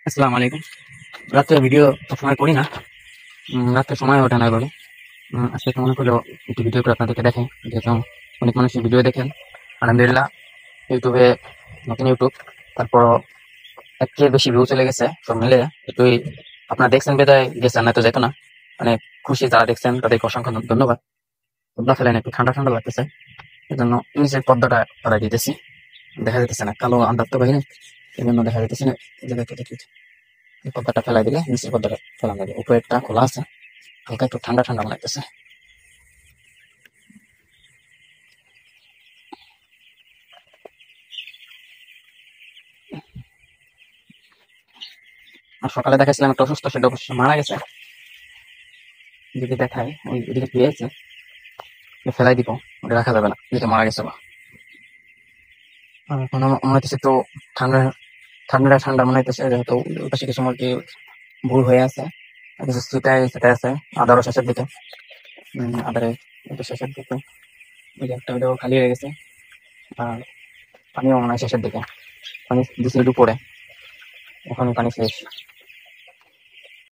আসসালামু আলাইকুম। রাত্রে ভিডিও সবসময় করি না, রাত্রে সময় ওঠে না এভাবে। আজকে তো মনে করলো একটু ভিডিও করে আপনাদেরকে দেখেন, যেহেতু অনেক মানুষের ভিডিও দেখেন। আলহামদুলিল্লাহ, ইউটিউবে নতুন ইউটিউব, তারপর একের বেশি ভিউ চলে গেছে সব মিলে। একটু আপনারা দেখছেন বেদায় গেছেন, না তো যেত না। মানে খুশি যারা দেখছেন তাদেরকে অসংখ্য ধন্যবাদ। পর্দা ফেলেন, একটু ঠান্ডা ঠান্ডা লাগতেছে, এই জন্য নিচের পর্দাটা করাই দিতেছি। দেখা যেতেছে না, কালো আন্দাজ তো বাইরে, এই জন্য দেখা যেতেছে না। এই যে দেখতে এই পর্দাটা ফেলাই দিলে নিচের পর্দাটা ফেলা যাবে, উপরেরটা খোলা আছে, হালকা একটু ঠান্ডা ঠান্ডা মনে হইতেছে। আর সকালে দেখাচ্ছিলাম একটা অসুস্থ, সেটা অবশ্য মারা গেছে। যদি দেখায় ওই ওদিকে শুয়ে আছে, ফেলাই দিব, ওটা রাখা যাবে না, যেটা মারা গেছে বা। আর এখন আমার মনে হইতেছে একটু ঠান্ডা ঠান্ডা ঠান্ডা মনে হইতেছে, যেহেতু ওই পাশে কিছু মুরগি ভুল হয়ে আছে, আর কিছু সেটাই আছে। আদারও শেষের দিকে, আদারে একটু শেষের দিকে, ওই যে একটা ওইটাও খালি হয়ে গেছে। আর পানিও মনে হয় শেষের দিকে, পানি দিছিল দুপুরে, এখন পানি শেষ।